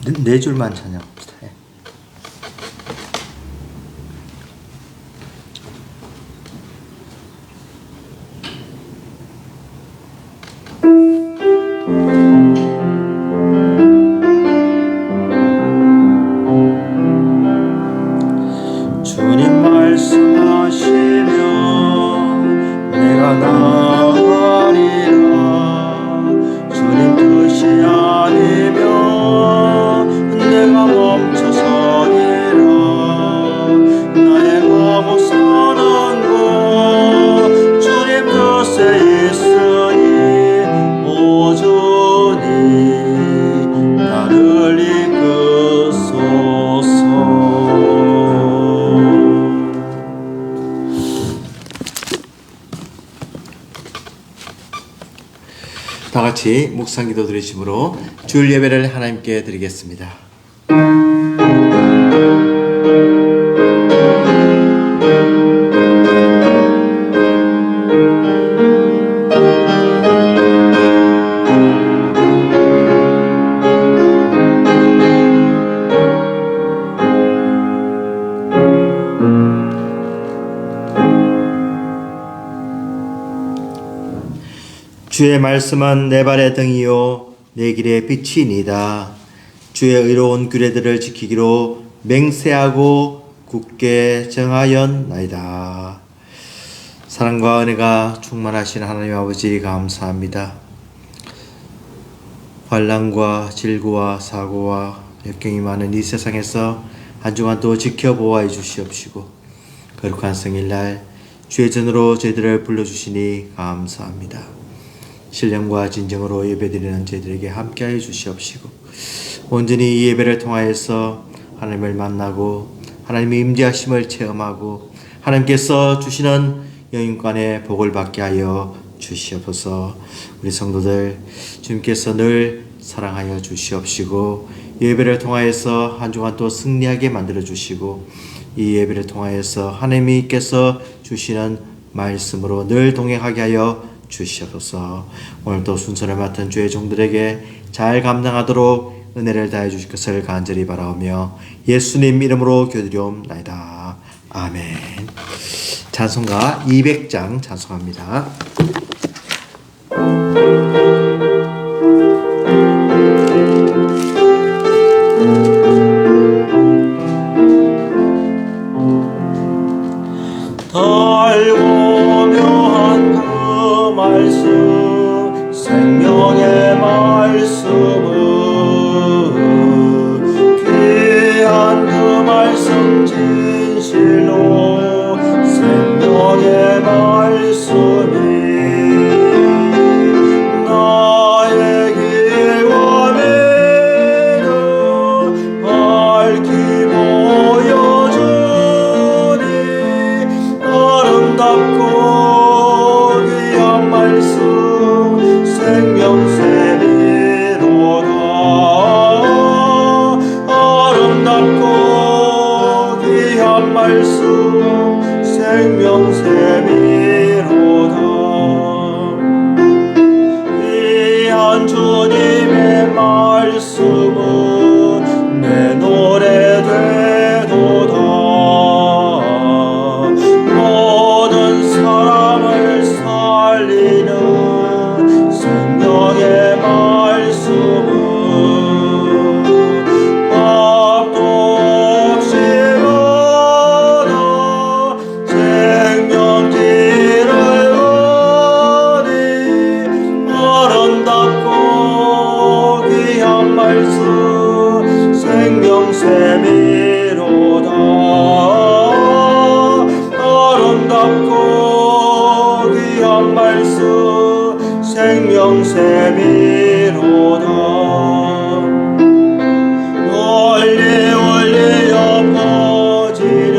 네 줄만 찬양합시다. 주님 말씀하시면 내가 나가리라. 주님 뜻이 아니면 내가 멈춰서리라. 나의 가고 사는 곳 주님 뜻에 있으니 오주니 나를 이끄소서. 다 같이 묵상기도 드리심으로 주일 예배를 하나님께 드리겠습니다. 주의 말씀은 내 발의 등이요 내 길의 빛이니이다. 주의 의로운 규례들을 지키기로 맹세하고 굳게 정하였나이다. 사랑과 은혜가 충만하신 하나님 아버지 감사합니다. 환난과 질고와 사고와 역경이 많은 이 세상에서 한 주간 또 지켜보아 주시옵시고 거룩한 성일날 주의 전으로 저희들을 불러주시니 감사합니다. 신령과 진정으로 예배드리는 저희들에게 함께하여 주시옵시고 온전히 이 예배를 통하여서 하나님을 만나고 하나님의 임재하심을 체험하고 하나님께서 주시는 영육간의 복을 받게 하여 주시옵소서. 우리 성도들 주님께서 늘 사랑하여 주시옵시고 예배를 통하여서 한 주간 또 승리하게 만들어 주시고 이 예배를 통하여서 하나님께서 주시는 말씀으로 늘 동행하게 하여 주시옵소서. 오늘도 순서를 맡은 주의 종들에게 잘 감당하도록 은혜를 다해 주실 것을 간절히 바라오며 예수님 이름으로 기도드리옵나이다. 아멘. 찬송가 200장 찬송합니다. 달고 묘한 그 말씀 생명의 말씀은 귀한 그 말씀 진실로 생명의 말씀이 나의 길과 미를 밝히 보여주니 아름답고 귀한 말씀 생명샘이로다. 아름답고 귀한 말씀 생명샘이로다. 귀한 주님의 말씀은 내 노래 되도다. 모든 사람을 살리는 생명의 말씀은 밥도 없이 받아 생명기를 얻으니 아름답고 귀한 말씀 생명샘이로다. 아름답고 귀한 말씀 생명샘이로다. 멀리 울리어 퍼지는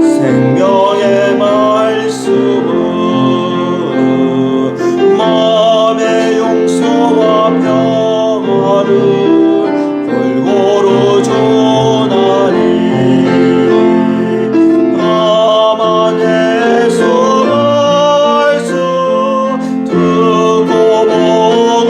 생명의 말씀은 마음의 용서와 평화를 골고루 전하니 다만 예수 말씀 듣고 복을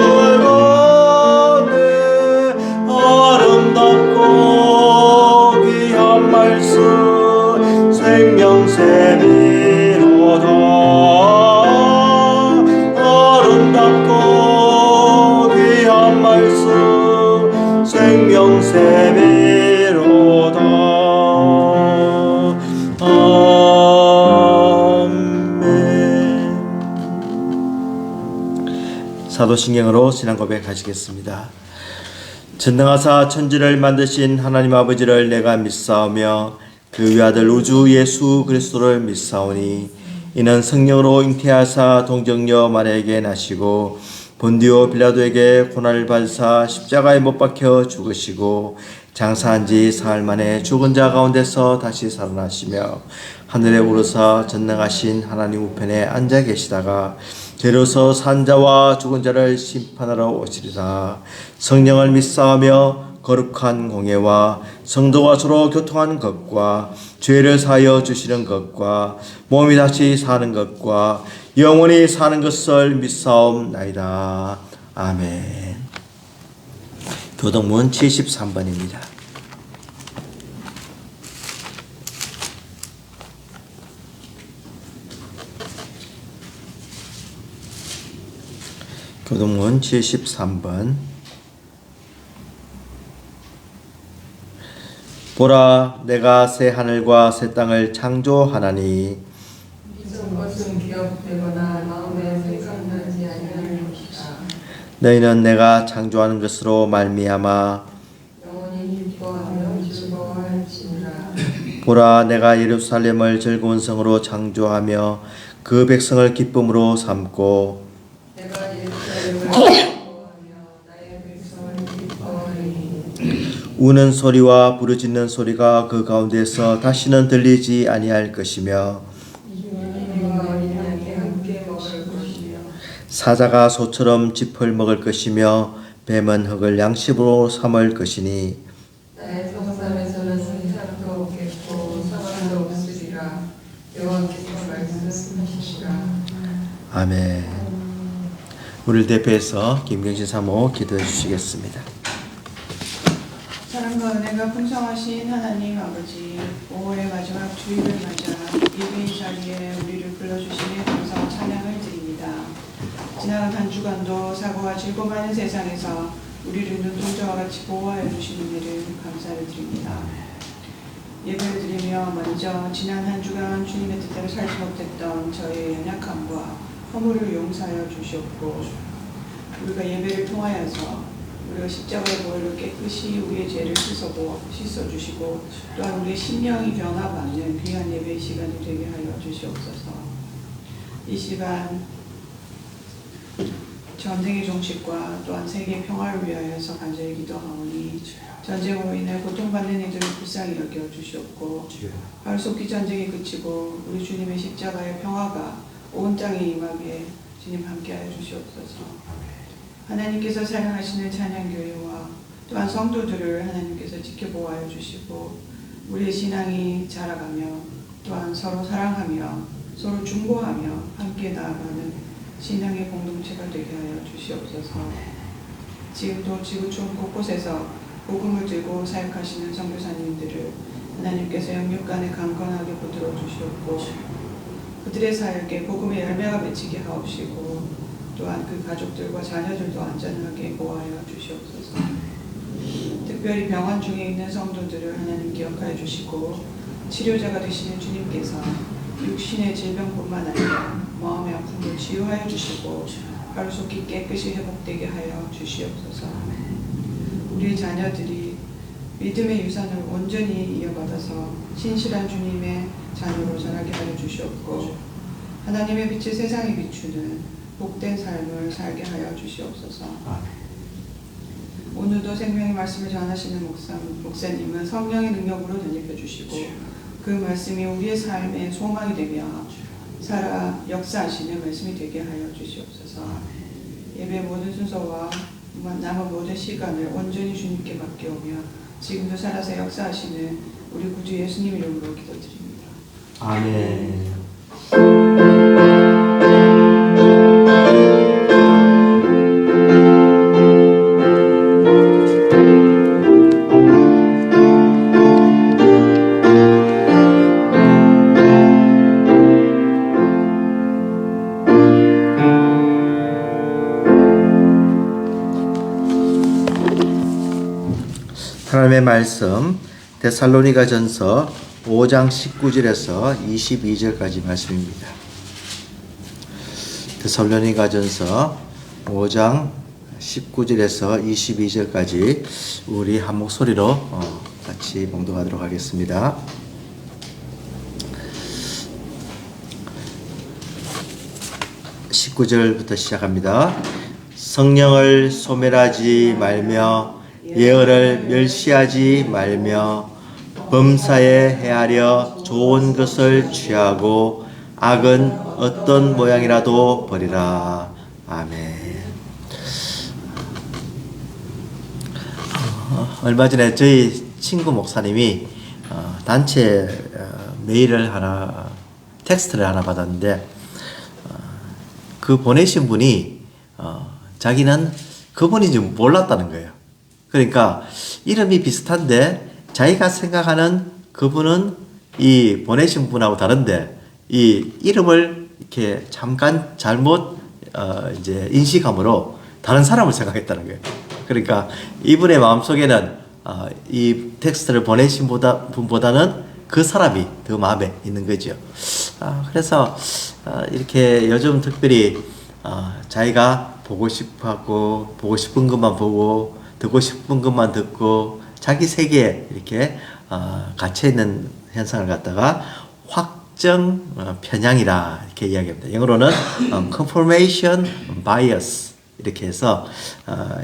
사도신경으로 신앙 고백하시겠습니다. 전능하사 천지를 만드신 하나님 아버지를 내가 믿사오며 그 외아들 우주 예수 그리스도를 믿사오니 이는 성령으로 잉태하사 동정녀 마리아에게 나시고 본디오 빌라도에게 고난을 받으사 십자가에 못 박혀 죽으시고 장사한 지 사흘 만에 죽은 자 가운데서 다시 살아나시며 하늘에 오르사 전능하신 하나님 우편에 앉아 계시다가 죄로서 산 자와 죽은 자를 심판하러 오시리라. 성령을 믿사오며 거룩한 공예와 성도가 서로 교통하는 것과 죄를 사하여 주시는 것과 몸이 다시 사는 것과 영원히 사는 것을 믿사옵나이다. 아멘. 교동문 73번입니다. 교동문 73번. 보라, 내가 새 하늘과 새 땅을 창조하나니 이전 것은 기억되거나 마음에 생각나지 아니하는 것이다. 너희는 내가 창조하는 것으로 말미암아 영원히 기뻐하며 즐거워할지니라. 보라, 내가 예루살렘을 즐거운 성으로 창조하며 그 백성을 기쁨으로 삼고 내가 예루살렘을 기뻐하며 나의 백성을 기뻐하리니 우는 소리와 부르짖는 소리가 그 가운데서 다시는 들리지 아니할 것이며 주님과 어린 양이 함께 먹을 것이며 사자가 소처럼 짚을 먹을 것이며 뱀은 흙을 양식으로 삼을 것이니 나의 성산에서는 생산도 없겠고 사망도 없으리라. 여호와께서 말씀하시리라. 아멘. 우리를 대표해서 김경신 사모 기도해 주시겠습니다. 사랑과 은혜가 풍성하신 하나님 아버지, 5월의 마지막 주일을 맞아 예배의 자리에 우리를 불러주시니 감사와 찬양을 드립니다. 지나간 한 주간도 사고와 질고 많은 세상에서 우리를 눈동자와 같이 보호하여 주신 은혜를 감사를 드립니다. 예배를 드리며 먼저 지난 한 주간 주님의 뜻대로 살지 못했던 저의 연약함과 허물을 용서하여 주시옵고, 우리가 예배를 통하여서 우리가 십자가의 보혈로 깨끗이 우리의 죄를 씻어주시고 또한 우리의 심령이 변화받는 귀한 예배의 시간이 되게 하여 주시옵소서. 이 시간 전쟁의 종식과 또한 세계 평화를 위하여서 간절히 기도하오니 전쟁으로 인해 고통받는 이들을 불쌍히 여겨 주시옵고 하루속히 전쟁이 그치고 우리 주님의 십자가의 평화가 온 땅에 임하게 주님 함께하여 주시옵소서. 하나님께서 사랑하시는 찬양교회와 또한 성도들을 하나님께서 지켜보아여 주시고 우리의 신앙이 자라가며 또한 서로 사랑하며 서로 중보하며 함께 나아가는 신앙의 공동체가 되게 하여 주시옵소서. 지금도 지구촌 곳곳에서 복음을 들고 사역하시는 선교사님들을 하나님께서 영육간에 강건하게 붙들어 주시옵고 그들의 사역에 복음의 열매가 맺히게 하옵시고 또한 그 가족들과 자녀들도 안전하게 보호하여 주시옵소서. 특별히 병원 중에 있는 성도들을 하나님 기억하여 주시고 치료자가 되시는 주님께서 육신의 질병뿐만 아니라 마음의 아픔을 치유하여 주시고 하루속히 깨끗이 회복되게 하여 주시옵소서. 우리 자녀들이 믿음의 유산을 온전히 이어받아서 신실한 주님의 자녀로 자라게 하여 주시옵고 하나님의 빛을 세상에 비추는 복된 삶을 살게 하여 주시옵소서. 오늘도 생명의 말씀을 전하시는 목사님은 성령의 능력으로 전입해 주시고 그 말씀이 우리의 삶의 소망이 되며 살아 역사하시는 말씀이 되게 하여 주시옵소서. 예배 모든 순서와 남은 모든 시간을 온전히 주님께 맡겨오며 지금도 살아서 역사하시는 우리 구주 예수님 이름으로 기도드립니다. 아멘. 하나님의 말씀 데살로니가전서 5장 19절에서 22절까지 말씀입니다. 데살로니가전서 5장 19절에서 22절까지 우리 한 목소리로 같이 봉독하도록 하겠습니다. 19절부터 시작합니다. 성령을 소멸하지 말며 예언을 멸시하지 말며 범사에 헤아려 좋은 것을 취하고 악은 어떤 모양이라도 버리라. 아멘. 얼마 전에 저희 친구 목사님이 단체 메일을 하나, 텍스트를 하나 받았는데 그 보내신 분이 자기는 그분인지 몰랐다는 거예요. 그러니까 이름이 비슷한데 자기가 생각하는 그분은 이 보내신 분하고 다른데 이 이름을 이렇게 잠깐 잘못 이제 인식함으로 다른 사람을 생각했다는 거예요. 그러니까 이분의 마음속에는 이 텍스트를 보내신 분보다는 그 사람이 더 마음에 있는 거죠. 그래서 이렇게 요즘 특별히 자기가 보고 싶어하고 보고 싶은 것만 보고 듣고 싶은 것만 듣고 자기 세계에 이렇게 갇혀 있는 현상을 갖다가 확정 편향이라 이렇게 이야기합니다. 영어로는 confirmation bias 이렇게 해서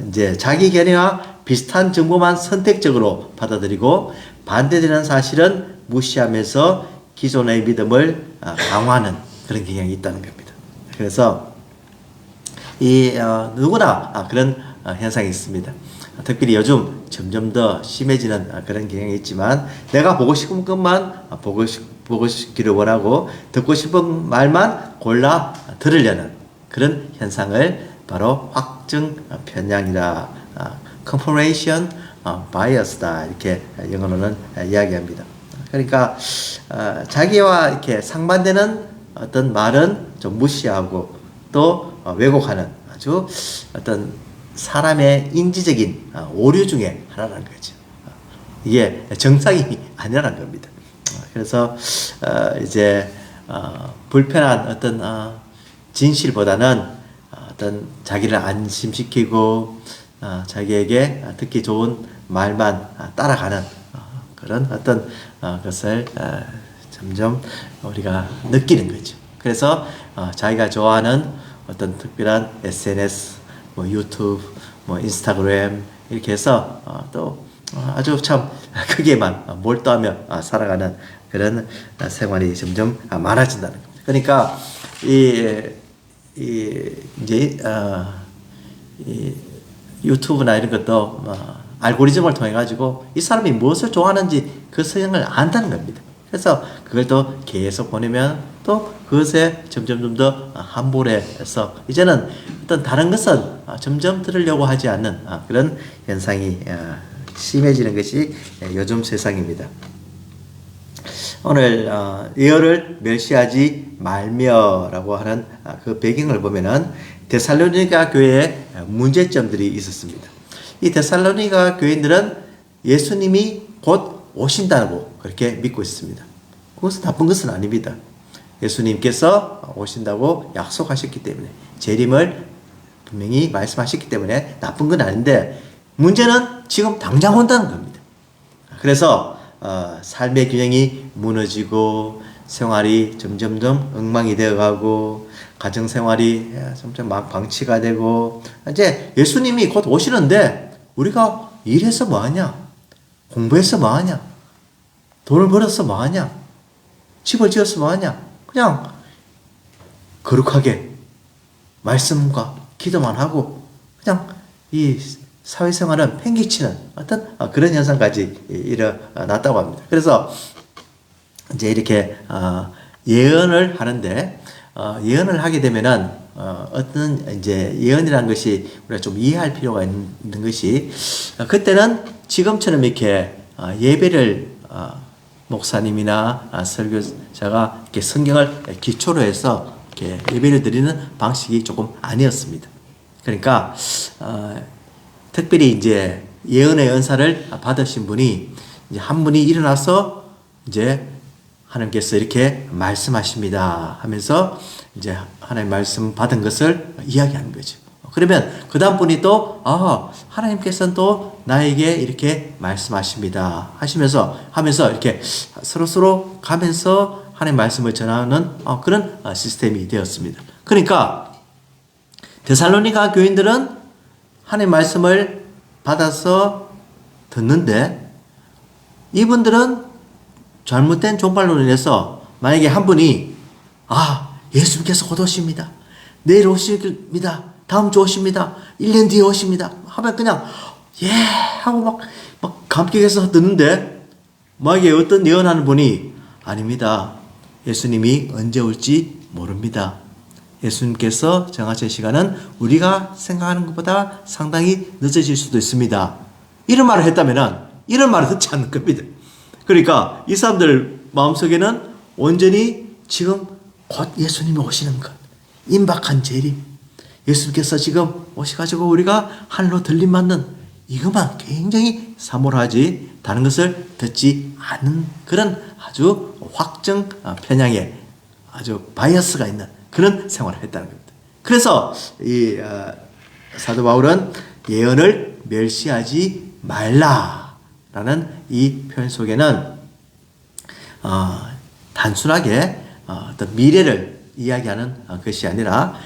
이제 자기 견해와 비슷한 정보만 선택적으로 받아들이고 반대되는 사실은 무시하면서 기존의 믿음을 강화하는 그런 경향이 있다는 겁니다. 그래서 누구나 그런 현상이 있습니다. 특별히 요즘 점점 더 심해지는 그런 경향이 있지만 내가 보고 싶은 것만 보고 싶기를 원하고 듣고 싶은 말만 골라 들으려는 그런 현상을 바로 확증 편향이라 confirmation bias다 이렇게 영어로는 이야기합니다. 그러니까 자기와 이렇게 상반되는 어떤 말은 좀 무시하고 또 왜곡하는 아주 어떤 사람의 인지적인 오류 중에 하나라는 거죠. 이게 정상이 아니라는 겁니다. 그래서 이제 불편한 어떤 진실보다는 어떤 자기를 안심시키고 자기에게 듣기 좋은 말만 따라가는 그런 어떤 것을 점점 우리가 느끼는 거죠. 그래서 자기가 좋아하는 어떤 특별한 SNS, 뭐 유튜브, 뭐 인스타그램 이렇게 해서 또 아주 참 크게만 몰두하며 살아가는 그런 생활이 점점 많아진다는 겁니다. 그러니까 이제 이 유튜브나 이런 것도 알고리즘을 통해 가지고 이 사람이 무엇을 좋아하는지 그 성향을 안다는 겁니다. 그래서 그걸 또 계속 보내면 또 그것에 점점 더 함몰해서 이제는 어떤 다른 것은 점점 들으려고 하지 않는 그런 현상이 심해지는 것이 요즘 세상입니다. 오늘 예언을 멸시하지 말며라고 하는 그 배경을 보면은 데살로니가 교회에 문제점들이 있었습니다. 이 데살로니가 교인들은 예수님이 곧 오신다고 그렇게 믿고 있습니다. 그것은 나쁜 것은 아닙니다. 예수님께서 오신다고 약속하셨기 때문에 재림을 분명히 말씀하셨기 때문에 나쁜 건 아닌데 문제는 지금 당장 온다는 겁니다. 그래서 삶의 균형이 무너지고 생활이 점점 엉망이 되어가고 가정생활이 점점 막 방치가 되고 이제 예수님이 곧 오시는데 우리가 일해서 뭐하냐? 공부해서 뭐하냐? 돈을 벌어서 뭐하냐? 집을 지어서 뭐하냐? 그냥 거룩하게 말씀과 기도만 하고 그냥 이 사회생활은 팽개치는 어떤 그런 현상까지 일어났다고 합니다. 그래서 이제 이렇게 예언을 하는데 예언을 하게 되면은 어떤 이제 예언이라는 것이 우리가 좀 이해할 필요가 있는 것이 그때는 지금처럼 이렇게 예배를 목사님이나 설교자가 이렇게 성경을 기초로 해서 이렇게 예배를 드리는 방식이 조금 아니었습니다. 그러니까 특별히 이제 예언의 은사를 받으신 분이 이제 한 분이 일어나서 이제 하나님께서 이렇게 말씀하십니다 하면서 이제 하나님 말씀 받은 것을 이야기하는 거죠. 그러면 그 다음 분이 또 하나님께서는 또 나에게 이렇게 말씀하십니다 하면서 이렇게 서로 가면서 하나님 말씀을 전하는 그런 시스템이 되었습니다. 그러니까 데살로니가 교인들은 하나님 말씀을 받아서 듣는데 이분들은 잘못된 종말론을 인해서 만약에 한 분이 예수님께서 곧 오십니다. 내일 오십니다. 다음 주 오십니다. 1년 뒤에 오십니다. 하면 그냥 하고 막 감격해서 듣는데 만약에 어떤 예언하는 분이 아닙니다. 예수님이 언제 올지 모릅니다. 예수님께서 정하신 시간은 우리가 생각하는 것보다 상당히 늦어질 수도 있습니다. 이런 말을 했다면 이런 말을 듣지 않는 겁니다. 그러니까 이 사람들 마음속에는 온전히 지금 곧 예수님이 오시는 것, 임박한 재림, 예수님께서 지금 오셔가지고 우리가 하늘로 들림받는 이것만 굉장히 사모하지 다른 것을 듣지 않는 그런 아주 확정 편향의 아주 바이어스가 있는 그런 생활을 했다는 겁니다. 그래서 이 사도 바울은 예언을 멸시하지 말라라는 이 표현 속에는 단순하게 어떤 미래를 이야기하는 것이 아니라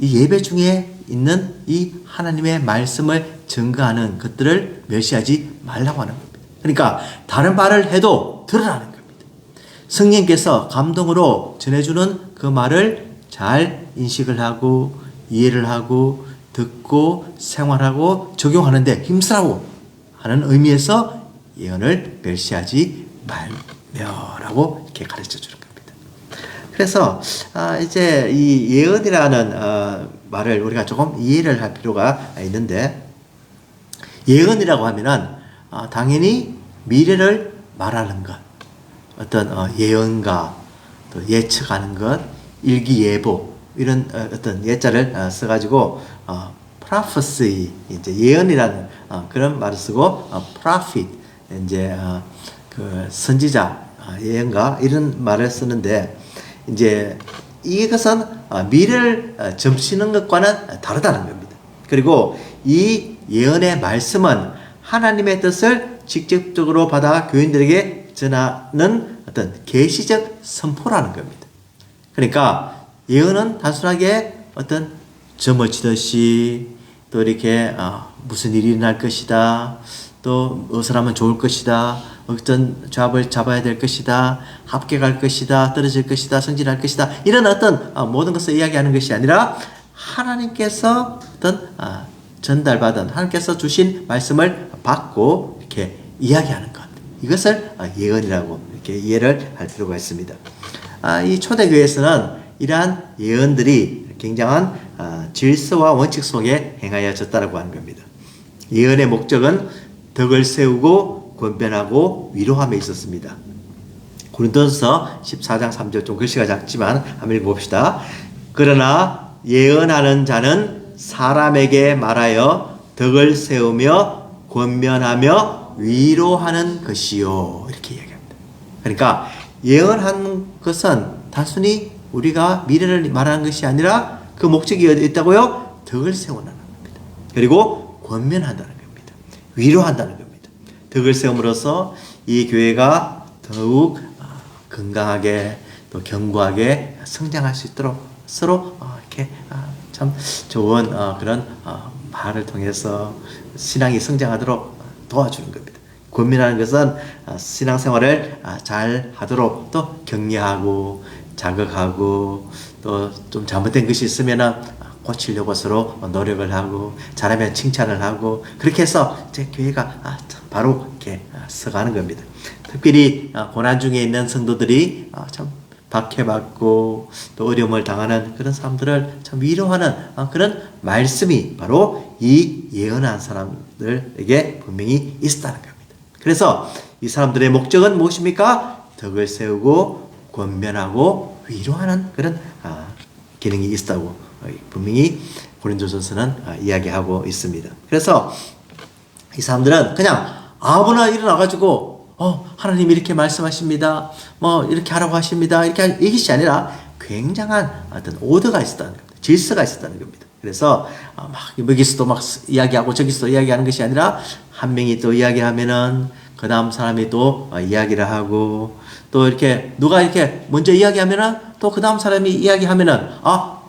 이 예배 중에 있는 이 하나님의 말씀을 증거하는 것들을 멸시하지 말라고 하는 겁니다. 그러니까 다른 말을 해도 들으라는 겁니다. 성령께서 감동으로 전해주는 그 말을 잘 인식을 하고 이해를 하고 듣고 생활하고 적용하는데 힘쓰라고 하는 의미에서 예언을 멸시하지 말며라고 이렇게 가르쳐 주는 겁니다. 그래서 이제 이 예언이라는 말을 우리가 조금 이해를 할 필요가 있는데 예언이라고 하면은 당연히 미래를 말하는 것, 어떤 예언가, 또 예측하는 것, 일기예보 이런 어떤 예자를 써가지고 prophecy 이제 예언이라는 그런 말을 쓰고 prophet 이제 그 선지자 예언가 이런 말을 쓰는데 이제 이것은 미래를 점치는 것과는 다르다는 겁니다. 그리고 이 예언의 말씀은 하나님의 뜻을 직접적으로 받아 교인들에게 전하는 어떤 계시적 선포라는 겁니다. 그러니까 예언은 단순하게 어떤 점을 치듯이 또 이렇게 무슨 일이 일어날 것이다. 또 무엇을 하면 좋을 것이다. 어떤 잡을 잡아야 될 것이다. 합격할 것이다. 떨어질 것이다. 승진할 것이다. 이런 어떤 모든 것을 이야기하는 것이 아니라 하나님께서 어떤 전달받은 하나님께서 주신 말씀을 받고 이렇게 이야기하는 것. 이것을 예언이라고 이렇게 이해를 할 필요가 있습니다. 이 초대교회에서는 이러한 예언들이 굉장한 질서와 원칙 속에 행하여졌다고 하는 겁니다. 예언의 목적은 덕을 세우고 권변하고 위로함에 있었습니다. 고린도전서 14장 3절 좀 글씨가 작지만 한번 읽어봅시다. 그러나 예언하는 자는 사람에게 말하여 덕을 세우며 권면하며 위로하는 것이요 이렇게 이야기합니다. 그러니까 예언하는 것은 단순히 우리가 미래를 말하는 것이 아니라 그 목적이 어디 있다고요? 덕을 세우는 겁니다. 그리고 권면한다는 겁니다. 위로한다는 겁니다. 덕을 세움으로써 이 교회가 더욱 건강하게 또 견고하게 성장할 수 있도록 서로 이렇게 참 좋은 그런 말을 통해서 신앙이 성장하도록 도와주는 겁니다. 권면하는 것은 신앙생활을 잘 하도록 또 격려하고 자극하고 또 좀 잘못된 것이 있으면 고치려고 서로 노력을 하고 잘하면 칭찬을 하고 그렇게 해서 제 교회가 바로 이렇게 서가는 겁니다. 특별히 고난 중에 있는 성도들이 참 박해받고 또 어려움을 당하는 그런 사람들을 참 위로하는 그런 말씀이 바로 이 예언한 사람들에게 분명히 있었다는 겁니다. 그래서 이 사람들의 목적은 무엇입니까? 덕을 세우고 권면하고 위로하는 그런 기능이 있다고 분명히 고린도전서는 이야기하고 있습니다. 그래서 이 사람들은 그냥 아무나 일어나가지고 하나님 이렇게 말씀하십니다. 뭐 이렇게 하라고 하십니다. 이렇게 이것이 아니라 굉장한 어떤 오더가 있었다는 겁니다. 질서가 있었다는 겁니다. 그래서 막 여기서도 막 이야기하고 저기서도 이야기하는 것이 아니라 한 명이 또 이야기하면은 그 다음 사람이 또 이야기를 하고 또 이렇게 누가 이렇게 먼저 이야기하면은 또 그 다음 사람이 이야기하면은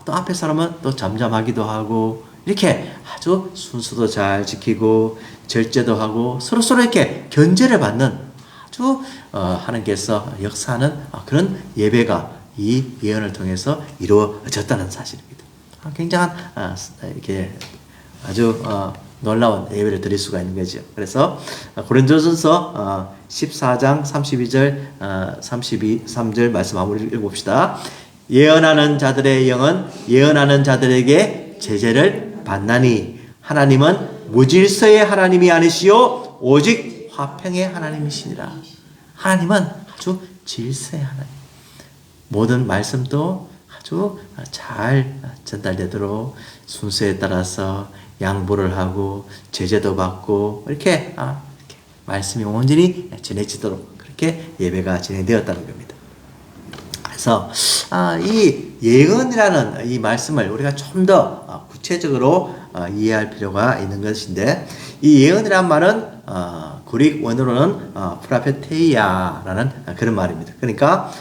또 앞에 사람은 또 잠잠하기도 하고 이렇게 아주 순서도 잘 지키고 절제도 하고 서로 이렇게 견제를 받는 아주 하나님께서 역사하는 그런 예배가 이 예언을 통해서 이루어졌다는 사실입니다. 굉장한 이렇게 아주 놀라운 예배를 드릴 수가 있는 거죠. 그래서 고린도전서 14장 32절 33절 말씀 한번 읽어봅시다. 예언하는 자들의 영은 예언하는 자들에게 제재를 받나니 하나님은 무질서의 하나님이 아니시요 오직 화평의 하나님이시니라. 하나님은 아주 질서의 하나님. 모든 말씀도 아주 잘 전달되도록 순서에 따라서 양보를 하고 제재도 받고 이렇게 말씀이 온전히 전해지도록 그렇게 예배가 진행되었다는 겁니다. 그래서 이 예언이라는 이 말씀을 우리가 좀 더 구체적으로 이해할 필요가 있는 것인데 이 예언이란 말은 그릭 원어로는 프라페테이아라는 그런 말입니다. 그러니까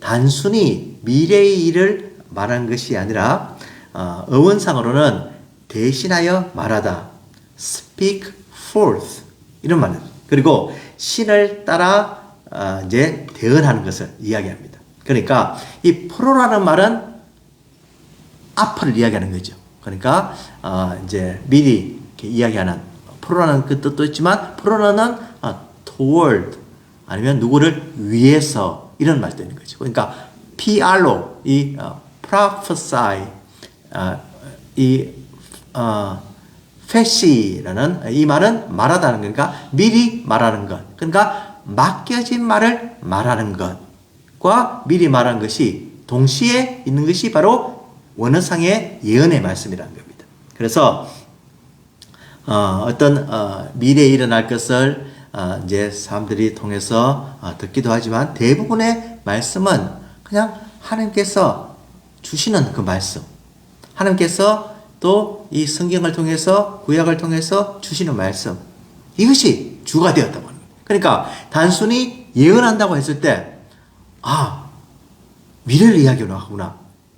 단순히 미래의 일을 말하는 것이 아니라 어원상으로는 대신하여 말하다, speak forth 이런 말입니다. 그리고 신을 따라 이제 대언하는 것을 이야기합니다. 그러니까 이 프로라는 말은 앞을 이야기하는 거죠. 그러니까 이제 미리 이렇게 이야기하는 프로라는 그 뜻도 있지만 프로는 toward 아니면 누구를 위해서 이런 말도 있는 거죠. 그러니까 PR로 이 prophesy 이 패시라는 이 말은 말하다는 거니까 미리 말하는 것. 그러니까 맡겨진 말을 말하는 것과 미리 말하는 것이 동시에 있는 것이 바로 원어상의 예언의 말씀이라는 겁니다. 그래서 어떤 미래에 일어날 것을 이제 사람들이 통해서 듣기도 하지만 대부분의 말씀은 그냥 하나님께서 주시는 그 말씀. 하나님께서 또 이 성경을 통해서 구약을 통해서 주시는 말씀. 이것이 주가 되었다고 합니다. 그러니까 단순히 예언한다고 했을 때 미래를 이야기하구나.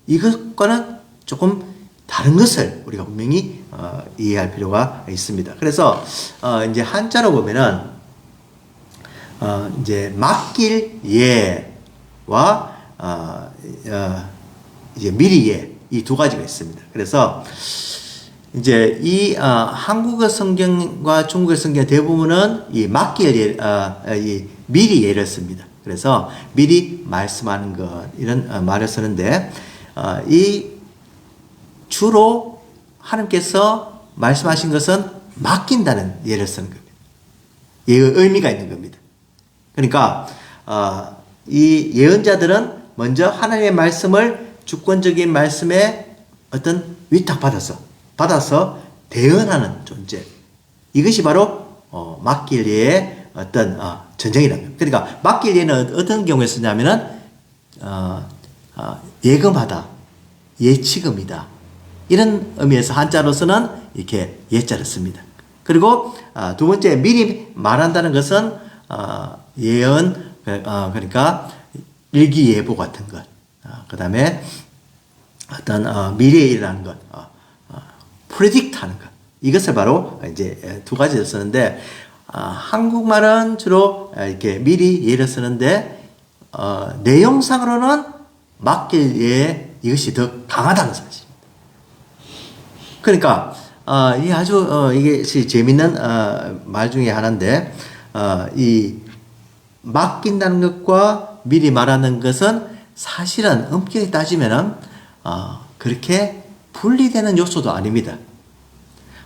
이것과는 조금 다른 것을 우리가 분명히 이해할 필요가 있습니다. 그래서 이제 한자로 보면은 이제 맡길 예와 이제 미리 예 이 두 가지가 있습니다. 그래서 이제 이 한국어 성경과 중국어 성경 대부분은 이 맡길 예, 이 미리 예를 씁니다. 그래서 미리 말씀하는 것 이런 말을 쓰는데 이 주로 하나님께서 말씀하신 것은 맡긴다는 예를 쓰는 겁니다. 예의 의미가 있는 겁니다. 그러니까 이 예언자들은 먼저 하나님의 말씀을 주권적인 말씀에 어떤 받아서 대언하는 존재. 이것이 바로 맡길 예의 어떤 전쟁이라는 겁니다. 그러니까 맡길 예는 어떤 경우에 쓰냐면은 예금하다, 예치금이다. 이런 의미에서 한자로서는 이렇게 예자를 씁니다. 그리고 두 번째 미리 말한다는 것은 예언 그러니까 일기예보 같은 것. 그 다음에 어떤 미래에 일어나는 것, predict 하는 것. 이것을 바로 이제 두 가지를 쓰는데, 한국말은 주로 이렇게 미리 예를 쓰는데, 내용상으로는 맡길 예 이것이 더 강하다는 사실입니다. 그러니까, 이 아주, 이게 재밌는 말 중에 하나인데, 이 맡긴다는 것과 미리 말하는 것은 사실은 엄격히 따지면은 그렇게 분리되는 요소도 아닙니다.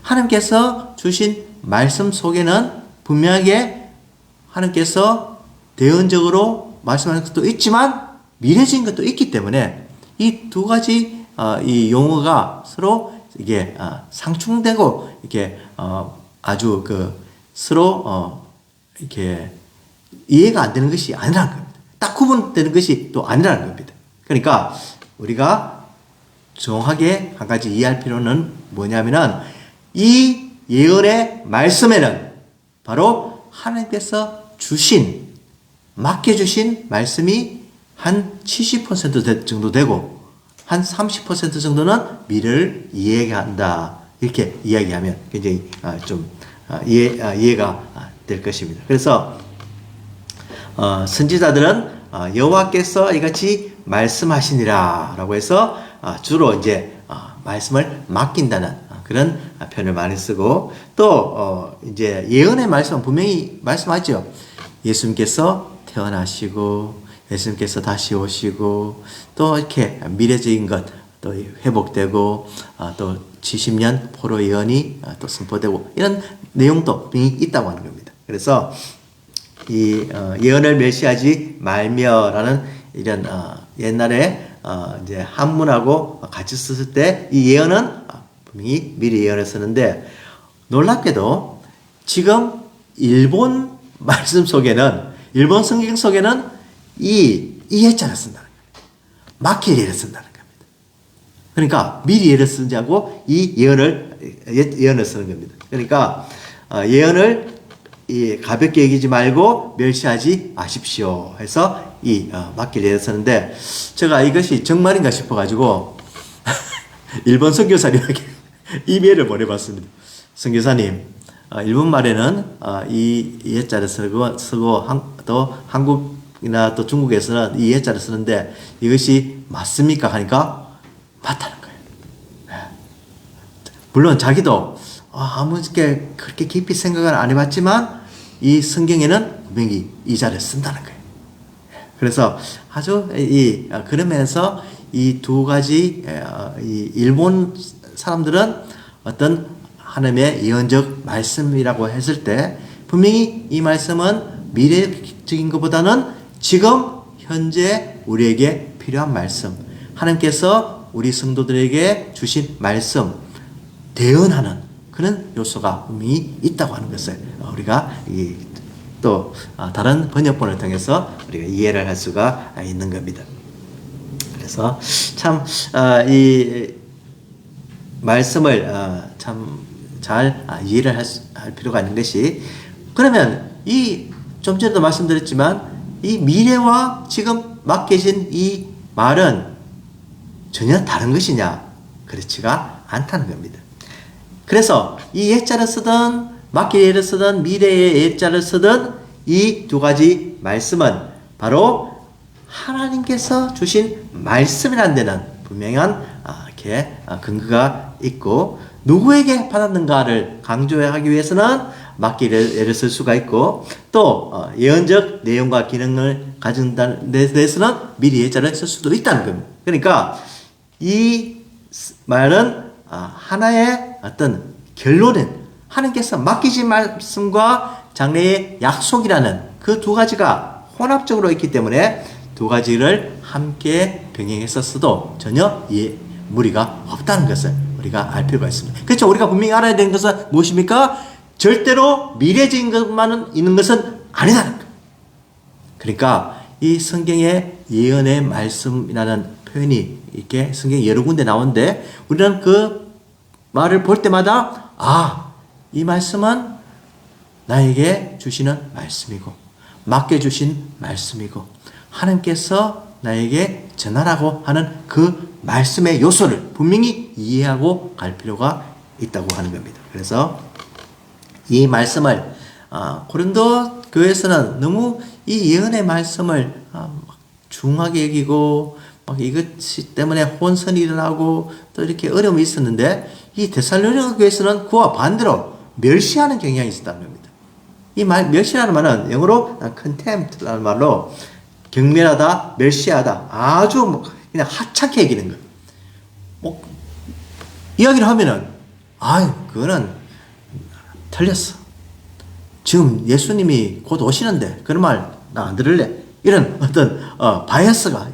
하나님께서 주신 말씀 속에는 분명하게 하나님께서 대언적으로 말씀하는 것도 있지만 미래적인 것도 있기 때문에 이 두 가지 이 용어가 서로 이게 상충되고 이렇게 아주 그 서로 이렇게 이해가 안 되는 것이 아니라는 겁니다. 딱 구분되는 것이 또 아니라는 겁니다. 그러니까 우리가 정확하게 한 가지 이해할 필요는 뭐냐면은 이 예언의 말씀에는 바로 하나님께서 맡겨주신 말씀이 한 70% 정도 되고 한 30% 정도는 미래를 이해한다. 이렇게 이야기하면 굉장히 이해가 될 것입니다. 그래서 선지자들은 여호와께서 이같이 말씀하시니라라고 해서 주로 이제 말씀을 맡긴다는 그런 표현을 많이 쓰고 또 이제 예언의 말씀은 분명히 말씀하죠. 예수님께서 태어나시고 예수님께서 다시 오시고 또 이렇게 미래적인 것 또 회복되고 또 70년 포로 예언이 또 선포되고 이런 내용도 분명히 있다고 하는 겁니다. 그래서 이 예언을 멸시하지 말며라는 이런 옛날에 이제 한문하고 같이 썼을 때 이 예언은 분명히 미래 예언을 쓰는데 놀랍게도 지금 일본 말씀 속에는 일본 성경 속에는 이 예자를 쓴다는 겁니다. 맡길 예를 쓴다는 겁니다. 그러니까 미리 예를 쓰지 않고 이 예언을 쓰는 겁니다. 그러니까 예언을 가볍게 여기지 말고 멸시하지 마십시오 해서 이 맡길 예를 쓰는데 제가 이것이 정말인가 싶어가지고 일본 선교사님에게 이메일을 보내봤습니다. 선교사님, 일본 말에는 이 예자를 쓰고 또 한국이나 또 중국에서는 이 예자를 쓰는데 이것이 맞습니까? 하니까 맞다는 거예요. 물론 자기도 아무렇게 그렇게 깊이 생각을 안 해봤지만 이 성경에는 분명히 이 자를 쓴다는 거예요. 그래서 아주 그러면서 이 두 가지 이 일본 사람들은 어떤 하나님의 예언적 말씀이라고 했을 때 분명히 이 말씀은 미래적인 것보다는 지금 현재 우리에게 필요한 말씀, 하나님께서 우리 성도들에게 주신 말씀 대언하는 그런 요소가 분명히 있다고 하는 것을 우리가 또 다른 번역본을 통해서 우리가 이해를 할 수가 있는 겁니다. 그래서 참 이 말씀을 참 잘 이해를 할 필요가 있는 것이 그러면 좀 전에도 말씀드렸지만 이 미래와 지금 맡겨진 이 말은 전혀 다른 것이냐? 그렇지가 않다는 겁니다. 그래서 이 예자를 쓰든 맡길 예를 쓰든 미래의 예자를 쓰든 이 두 가지 말씀은 바로 하나님께서 주신 말씀이라는 데는 분명한 이렇게 근거가 있고 누구에게 받았는가를 강조하기 위해서는 맡길 예를 쓸 수가 있고 또 예언적 내용과 기능을 가진 데 대해서는 미리 예자를 쓸 수도 있다는 겁니다. 그러니까 이 말은 하나의 어떤 결론은 하나님께서 맡기신 말씀과 장래의 약속이라는 그 두 가지가 혼합적으로 있기 때문에 두 가지를 함께 병행해서 써도 전혀 무리가 없다는 것을 우리가 알 필요가 있습니다. 그렇죠. 우리가 분명히 알아야 되는 것은 무엇입니까? 절대로 미래적인 것만 있는 것은 아니다는 것. 그러니까 이 성경의 예언의 말씀이라는 표현이 이렇게 성경 여러 군데 나오는데 우리는 그 말을 볼 때마다 이 말씀은 나에게 주시는 말씀이고 맡겨주신 말씀이고 하나님께서 나에게 전하라고 하는 그 말씀의 요소를 분명히 이해하고 갈 필요가 있다고 하는 겁니다. 그래서 이 말씀을 고린도 교회에서는 너무 이 예언의 말씀을 중하게 여기고 막 이것 때문에 혼선이 일어나고 또 이렇게 어려움이 있었는데 이 데살로니가 교회에서는 그와 반대로 멸시하는 경향이 있었다는 겁니다. 이 멸시라는 말은 영어로 contempt라는 말로 경멸하다, 멸시하다, 아주 그냥 하찮게 여기는 거예요. 이야기를 하면은 그거는 틀렸어. 지금 예수님이 곧 오시는데 그런 말 나 안 들을래. 이런 어떤 바이어스가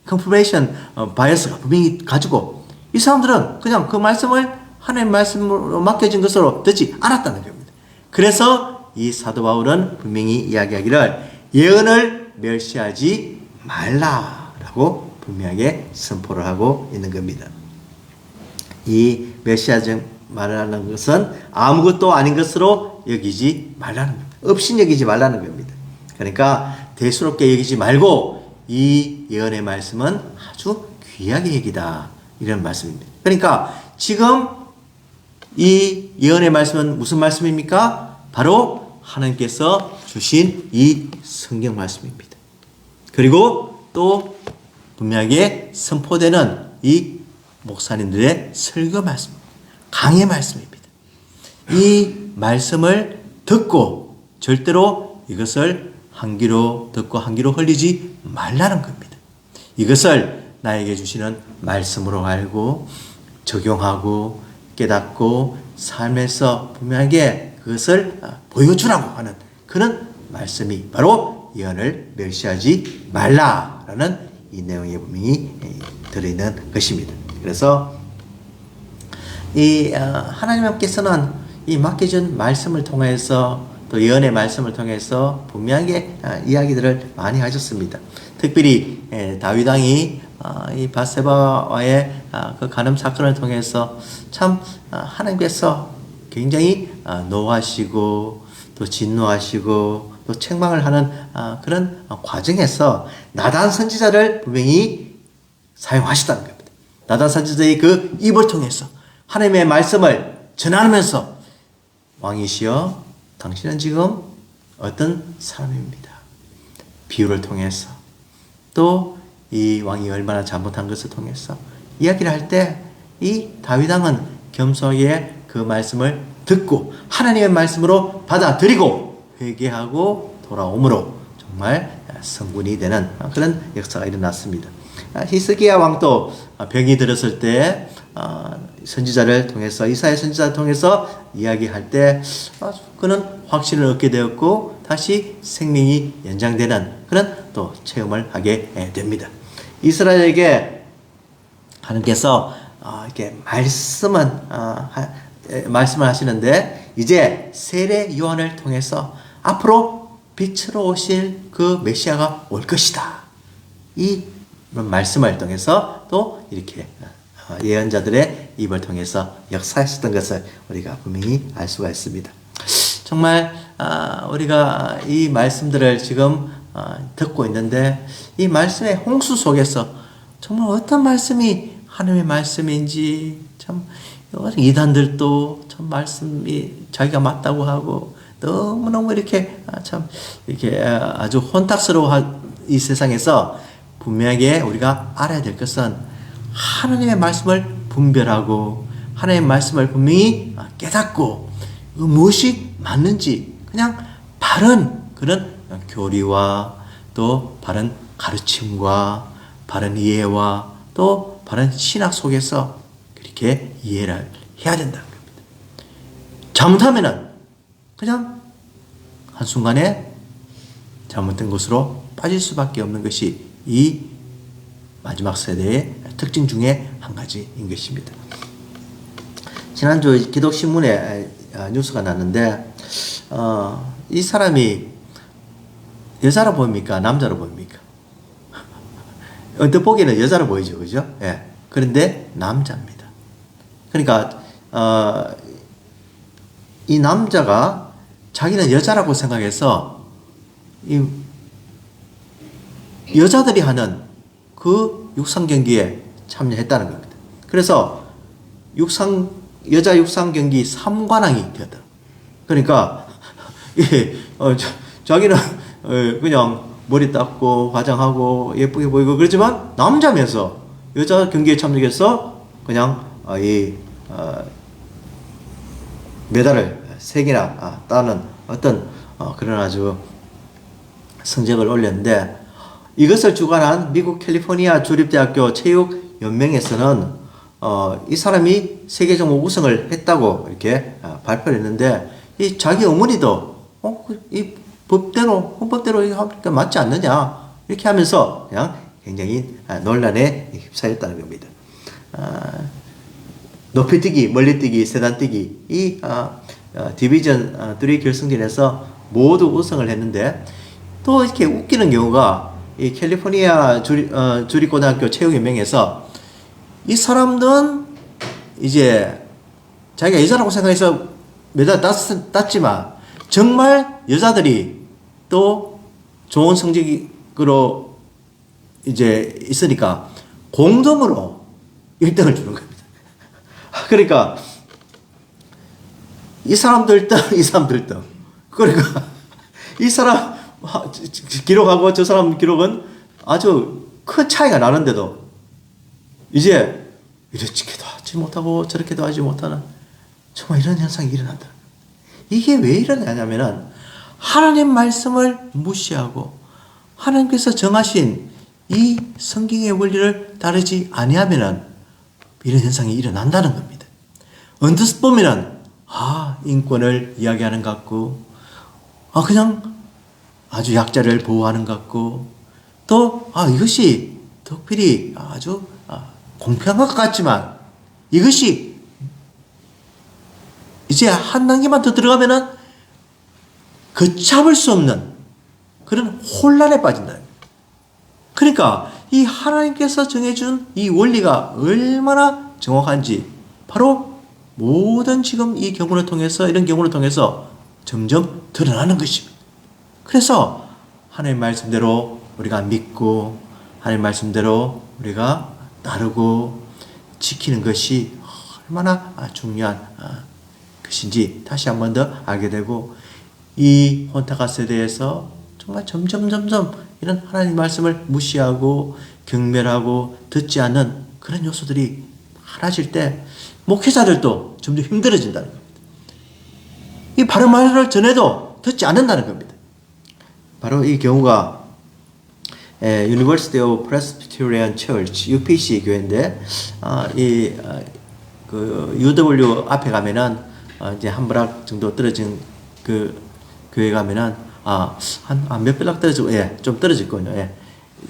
컨퍼메이션 바이어스가 분명히 가지고 이 사람들은 그냥 그 말씀을 하나님의 말씀으로 맡겨진 것으로 듣지 않았다는 겁니다. 그래서 이 사도 바울은 분명히 이야기하기를 예언을 멸시하지 말라라고 분명하게 선포를 하고 있는 겁니다. 이 메시아적 말하는 것은 아무것도 아닌 것으로 여기지 말라는 겁니다. 없인 여기지 말라는 겁니다. 그러니까 대수롭게 여기지 말고 이 예언의 말씀은 아주 귀하게 여기다. 이런 말씀입니다. 그러니까 지금 이 예언의 말씀은 무슨 말씀입니까? 바로 하나님께서 주신 이 성경 말씀입니다. 그리고 또 분명하게 선포되는 이 목사님들의 설교 말씀, 강의 말씀입니다. 이 말씀을 듣고 절대로 이것을 한 귀로 듣고 한 귀로 흘리지 말라는 겁니다. 이것을 나에게 주시는 말씀으로 알고 적용하고 깨닫고 삶에서 분명하게 그것을 보여주라고 하는 그런 말씀이 바로 예언을 멸시하지 말라라는 이 내용의 분명히 들어있는 것입니다. 그래서 이 하나님께서는 이 맡겨준 말씀을 통해서 또 예언의 말씀을 통해서 분명하게 이야기들을 많이 하셨습니다. 특별히 다윗 왕이 이 바세바와의 그 간음 사건을 통해서 참 하나님께서 굉장히 노하시고 또 진노하시고 또 책망을 하는 그런 과정에서 나단 선지자를 분명히 사용하시다는 겁니다. 나단 선지자의 그 입을 통해서 하나님의 말씀을 전하면서 왕이시여 당신은 지금 어떤 사람입니다. 비유를 통해서 또 이 왕이 얼마나 잘못한 것을 통해서 이야기를 할 때 이 다윗 왕은 겸손하게 그 말씀을 듣고 하나님의 말씀으로 받아들이고 회개하고 돌아옴으로 정말 성군이 되는 그런 역사가 일어났습니다. 히스기야 왕도 병이 들었을 때 선지자를 통해서 이사야 선지자를 통해서 이야기할 때 그는 확신을 얻게 되었고 다시 생명이 연장되는 그런 또 체험을 하게 됩니다. 이스라엘에게 하나님께서 이렇게 말씀을 하시는데 이제 세례 요한을 통해서 앞으로 빛으로 오실 그 메시아가 올 것이다. 이 말씀을 통해서 또 이렇게 예언자들의 입을 통해서 역사하셨던 것을 우리가 분명히 알 수가 있습니다. 정말 우리가 이 말씀들을 지금 듣고 있는데 이 말씀의 홍수 속에서 정말 어떤 말씀이 하나님의 말씀인지 참 이단들도 참 말씀이 자기가 맞다고 하고 너무너무 이렇게 참 이렇게 아주 혼탁스러워 이 세상에서 분명하게 우리가 알아야 될 것은 하나님의 말씀을 분별하고 하나님의 말씀을 분명히 깨닫고 무엇이 맞는지 그냥 바른 그런 교리와 또 바른 가르침과 바른 이해와 또 바른 신학 속에서 그렇게 이해를 해야 된다는 겁니다. 잘못하면은 그냥 한순간에 잘못된 것으로 빠질 수밖에 없는 것이 이 마지막 세대의 특징 중에 한 가지인 것입니다. 지난주 기독신문에 뉴스가 났는데 이 사람이 여자로 보입니까? 남자로 보입니까? 언뜻 보기에는 여자로 보이죠. 그죠? 예. 그런데 남자입니다. 그러니까 이 남자가 자기는 여자라고 생각해서 이 여자들이 하는 그 육상 경기에 참여했다는 겁니다. 그래서 여자 육상 경기 3관왕이 되었다. 그러니까 자기는 그냥 머리 닦고 화장하고 예쁘게 보이고 그렇지만 남자면서 여자 경기에 참여해서 그냥 메달을 3개나 따는 어떤 그런 아주 성적을 올렸는데 이것을 주관한 미국 캘리포니아 주립대학교 체육연맹에서는 이 사람이 세계 종목 우승을 했다고 이렇게 발표를 했는데 이 자기 어머니도 이 헌법대로 하니까 맞지 않느냐 이렇게 하면서 그냥 굉장히 논란에 휩싸였다는 겁니다. 높이뛰기, 멀리뛰기, 세단뛰기 이 디비전 3 결승전에서 모두 우승을 했는데 또 이렇게 웃기는 경우가 이 캘리포니아 주립고등학교 체육연맹에서 이 사람들은 이제 자기가 여자라고 생각해서 메달 땄지만 정말 여자들이 또 좋은 성적으로 이제 있으니까 공동으로 1등을 주는 겁니다. 그러니까 이 사람들 등, 이 사람들 등. 그러니까 이 사람 기록하고 저 사람 기록은 아주 큰 차이가 나는데도 이제 이렇게도 하지 못하고 저렇게도 하지 못하는 정말 이런 현상이 일어난다. 이게 왜 일어나냐면은 하나님 말씀을 무시하고 하나님께서 정하신 이 성경의 원리를 따르지 아니하면은 이런 현상이 일어난다는 겁니다. 언뜻 보면은 인권을 이야기하는 것 같고 그냥 아주 약자를 보호하는 것 같고 또 이것이 특별히 아주 공평한 것 같지만 이것이 이제 한 단계만 더 들어가면은 걷잡을 수 없는 그런 혼란에 빠진다. 그러니까 이 하나님께서 정해준 이 원리가 얼마나 정확한지 바로 모든 지금 이 경우를 통해서 이런 경우를 통해서 점점 드러나는 것입니다. 그래서 하나님 말씀대로 우리가 믿고 하나님 말씀대로 우리가 따르고 지키는 것이 얼마나 중요한 것인지 다시 한 번 더 알게 되고 이 혼탁한 세대에서 정말 점점 이런 하나님 말씀을 무시하고 경멸하고 듣지 않는 그런 요소들이 많아질 때 목회자들도 점점 힘들어진다는 겁니다. 이 바른 말을 전해도 듣지 않는다는 겁니다. 바로 이 경우가 University of Presbyterian Church UPC 교회인데 그 UW 앞에 가면은 이제 한 블락 정도 떨어진 그 교회 가면은 한 몇 블락 떨어지고 좀 떨어질 거예요.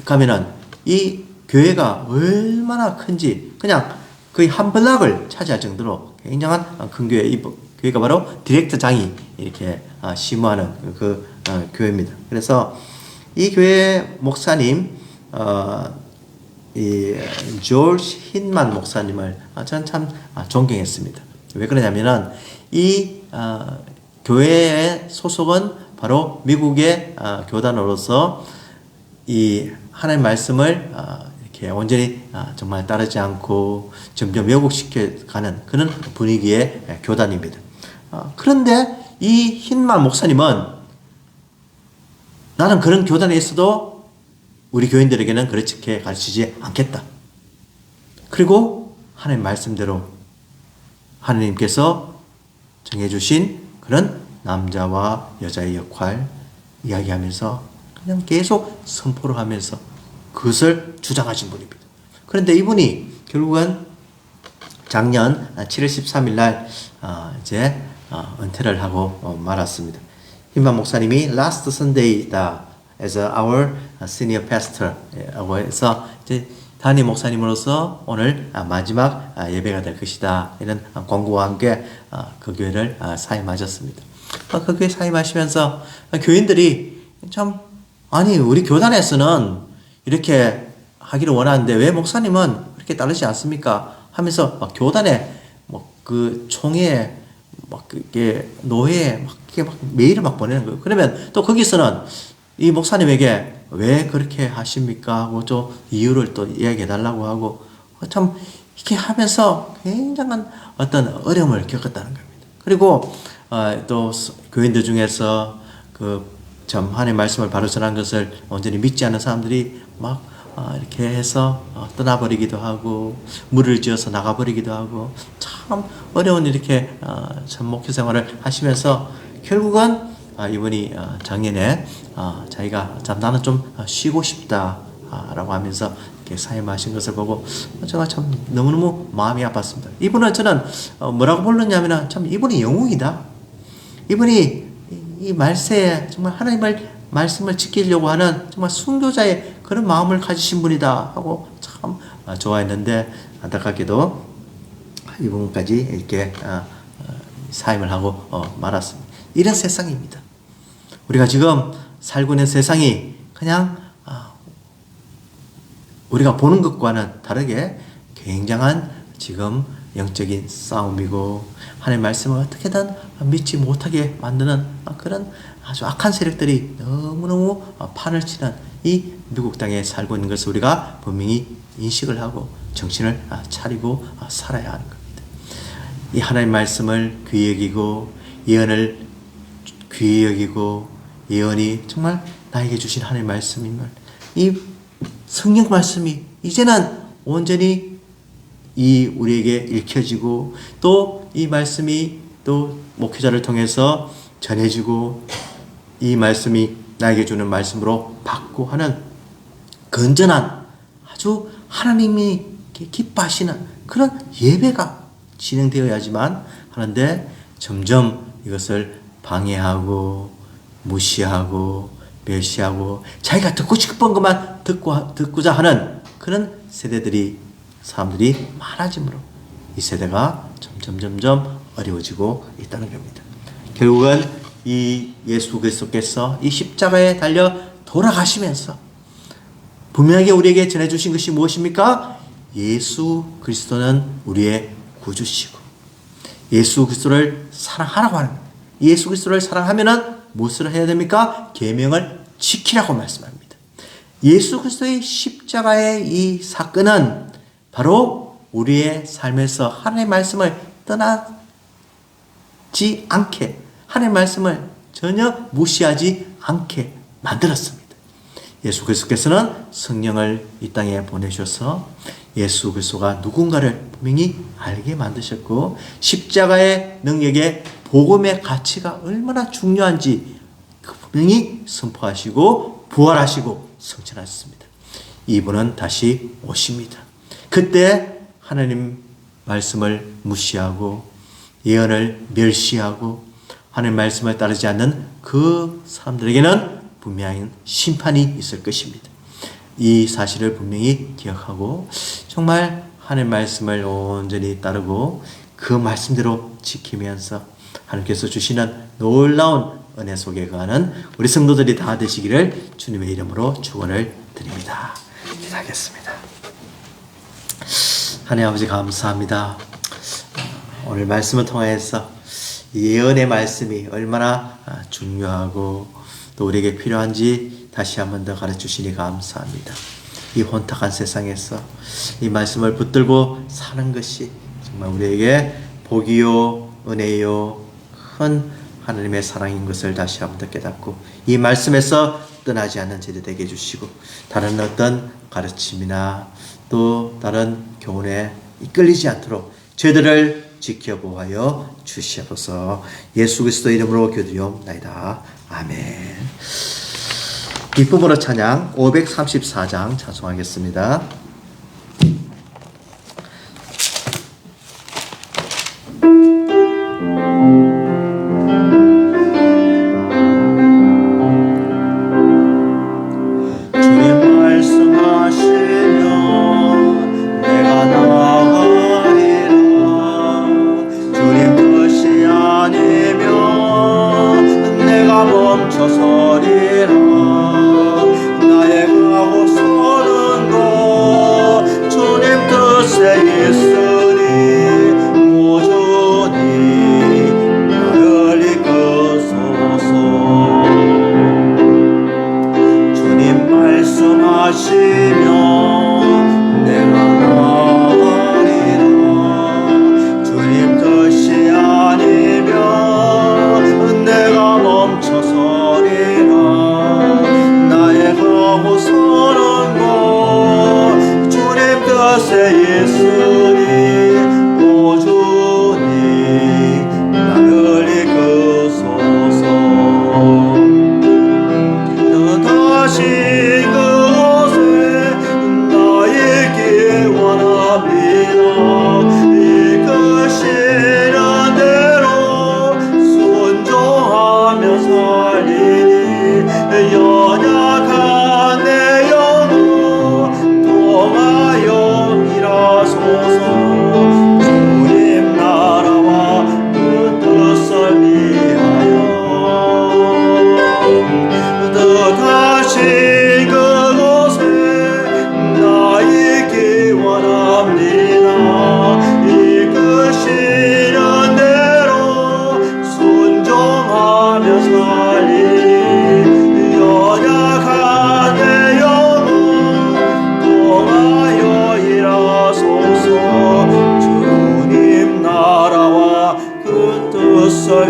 가면은 이 교회가 얼마나 큰지 그냥 거의 한 블락을 차지할 정도로 굉장한 큰 교회. 이 교회가 바로 디렉터장이 이렇게 심무하는 그 교회입니다. 그래서 이 교회 목사님 이 조지 힌만 목사님을 저는 참 존경했습니다. 왜 그러냐면은 이 교회의 소속은 바로 미국의 교단으로서 이 하나님 말씀을 이렇게 온전히 정말 따르지 않고 점점 왜곡시켜가는 그런 분위기의 교단입니다. 그런데 이 힌만 목사님은 나는 그런 교단에 있어도 우리 교인들에게는 그렇게 가르치지 않겠다. 그리고 하나님 말씀대로 하나님께서 정해주신 그런 남자와 여자의 역할 이야기하면서 그냥 계속 선포를 하면서 그것을 주장하신 분입니다. 그런데 이분이 결국은 작년 7월 13일 날 이제 은퇴를 하고 말았습니다. 힌만 목사님이 Last Sunday다 as our senior pastor라고 해서 이제 담임 목사님으로서 오늘 마지막 예배가 될 것이다. 이런 권고와 함께 그 교회를 사임하셨습니다. 그 교회 사임하시면서 교인들이 참 우리 교단에서는 이렇게 하기를 원하는데 왜 목사님은 그렇게 따르지 않습니까? 하면서 교단에 그 총회에 그게 노회에 메일을 보내는 거예요. 그러면 또 거기서는 이 목사님에게 왜 그렇게 하십니까? 하고 좀 이유를 또 이야기해 달라고 하고 참 이렇게 하면서 굉장한 어떤 어려움을 겪었다는 겁니다. 그리고 또 교인들 중에서 참 하나님의 말씀을 바로 전한 것을 온전히 믿지 않는 사람들이 이렇게 해서 떠나버리기도 하고 물을 지어서 나가버리기도 하고 참 어려운 이렇게 참 목회 생활을 하시면서 결국은 이분이 작년에 자기가 나는 좀 쉬고 싶다 라고 하면서 이렇게 사임하신 것을 보고 제가 참 너무너무 마음이 아팠습니다. 이분은 저는 뭐라고 불렀냐면 참 이분이 영웅이다. 이분이 이 말세에 정말 하나님의 말씀을 지키려고 하는 정말 순교자의 그런 마음을 가지신 분이다 하고 참 좋아했는데 안타깝게도 이분까지 이렇게 사임을 하고 말았습니다. 이런 세상입니다. 우리가 지금 살고 있는 세상이 그냥 우리가 보는 것과는 다르게 굉장한 지금 영적인 싸움이고 하나님의 말씀을 어떻게든 믿지 못하게 만드는 그런 아주 악한 세력들이 너무너무 판을 치는 이 미국 땅에 살고 있는 것을 우리가 분명히 인식을 하고 정신을 차리고 살아야 하는 겁니다. 이 하나님의 말씀을 귀히 여기고 예언을 귀히 여기고 예언이 정말 나에게 주신 하나님의 말씀임을, 이 성경 말씀이 이제는 온전히 우리에게 읽혀지고 또 이 말씀이 또 목회자를 통해서 전해지고 이 말씀이 나에게 주는 말씀으로 받고 하는 건전한 아주 하나님이 기뻐하시는 그런 예배가 진행되어야지만 하는데, 점점 이것을 방해하고 무시하고 멸시하고 자기가 듣고 싶은 것만 듣고자 하는 그런 사람들이 많아지므로 이 세대가 점점 어려워지고 있다는 겁니다. 결국은 이 예수 그리스도께서 이 십자가에 달려 돌아가시면서 분명하게 우리에게 전해주신 것이 무엇입니까? 예수 그리스도는 우리의 구주시고 예수 그리스도를 사랑하라고 하는 겁니다. 예수 그리스도를 사랑하면은 무엇을 해야 됩니까? 계명을 지키라고 말씀합니다. 예수 그리스도의 십자가의 이 사건은 바로 우리의 삶에서 하나님의 말씀을 떠나지 않게, 하나님의 말씀을 전혀 무시하지 않게 만들었습니다. 예수 그리스도께서는 성령을 이 땅에 보내셔서 예수 그리스도가 누군가를 분명히 알게 만드셨고, 십자가의 능력에 복음의 가치가 얼마나 중요한지 분명히 선포하시고 부활하시고 성천하셨습니다. 이분은 다시 오십니다. 그때 하나님 말씀을 무시하고 예언을 멸시하고 하나님 말씀을 따르지 않는 그 사람들에게는 분명히 심판이 있을 것입니다. 이 사실을 분명히 기억하고 정말 하나님 말씀을 온전히 따르고 그 말씀대로 지키면서 하나님께서 주시는 놀라운 은혜 속에 거하는 우리 성도들이 다 되시기를 주님의 이름으로 축원을 드립니다. 기도하겠습니다. 하나님 아버지 감사합니다. 오늘 말씀을 통해서 예언의 말씀이 얼마나 중요하고 또 우리에게 필요한지 다시 한 번 더 가르쳐주시니 감사합니다. 이 혼탁한 세상에서 이 말씀을 붙들고 사는 것이 정말 우리에게 복이요 은혜요 큰 하나님의 사랑인 것을 다시 한 번 더 깨닫고 이 말씀에서 떠나지 않는 제자 되게 해주시고 다른 어떤 가르침이나 또 다른 교훈에 이끌리지 않도록 저희들을 지켜보아여 주시옵소서. 예수 그리스도 이름으로 기도드리옵나이다. 아멘. 기쁨으로 찬양 534장 찬송하겠습니다. 멈춰서리라 나의 가고 서는 곳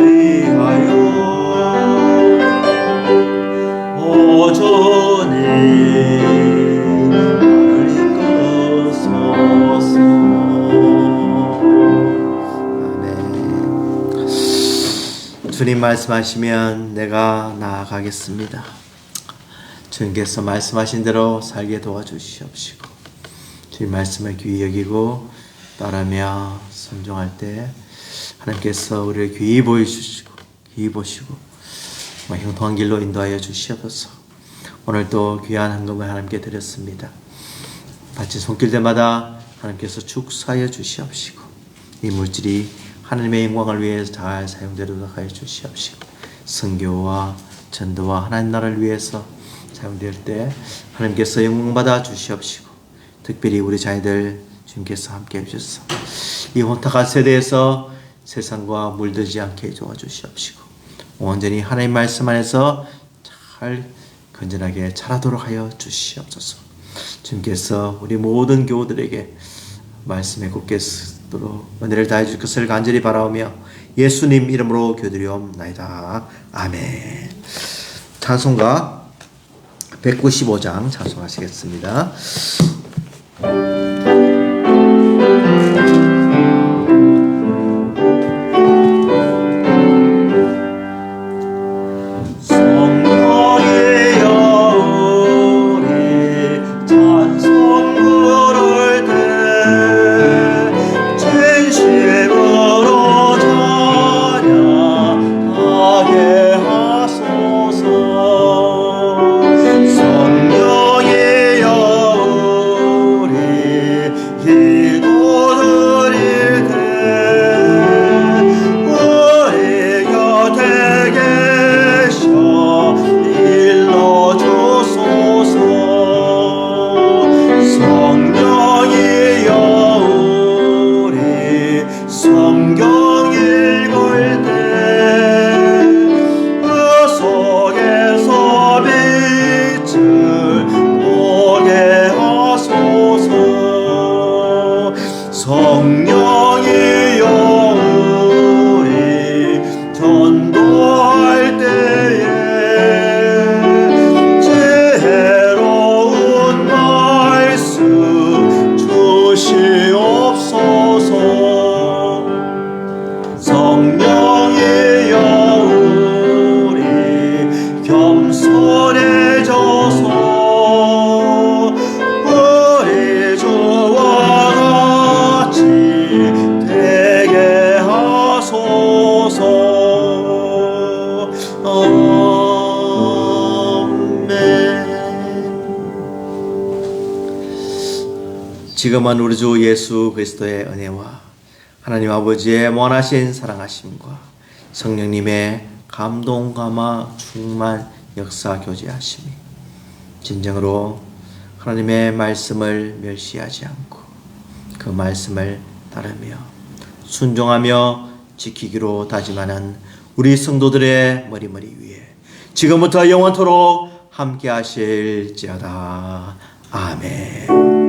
위하여 오전에 나를 이끄소서. 아멘. 주님 말씀하시면 내가 나아가겠습니다. 주님께서 말씀하신 대로 살게 도와주시옵시고, 주님 말씀을 귀히 여기고 따르며 순종할 때 하나님께서 우리를 귀히 보여주시고 귀히 보시고 형통한 길로 인도하여 주시옵소서. 오늘도 귀한 헌금을 하나님께 드렸습니다. 바친 손길들마다 하나님께서 축사하여 주시옵시고 이 물질이 하나님의 영광을 위해서 잘 사용되도록 하여 주시옵시고, 선교와 전도와 하나님 나라를 위해서 사용될 때 하나님께서 영광받아 주시옵시고, 특별히 우리 자녀들 주님께서 함께 해주셔서 이 혼탁한 세대에서 세상과 물들지 않게 도와주시옵시고, 온전히 하나님 말씀 안에서 잘 건전하게 자라도록 하여 주시옵소서. 주님께서 우리 모든 교우들에게 말씀에 굳게 서도록 은혜를 다해 주실 것을 간절히 바라오며 예수님 이름으로 기도드리옵나이다. 아멘. 찬송가 195장 찬송하시겠습니다. 지금은 우리 주 예수 그리스도의 은혜와 하나님 아버지의 원하신 사랑하심과 성령님의 감동, 감화, 충만, 역사, 교제하심이 진정으로 하나님의 말씀을 멸시하지 않고 그 말씀을 따르며 순종하며 지키기로 다짐하는 우리 성도들의 머리머리 위에 지금부터 영원토록 함께 하실지어다. 아멘.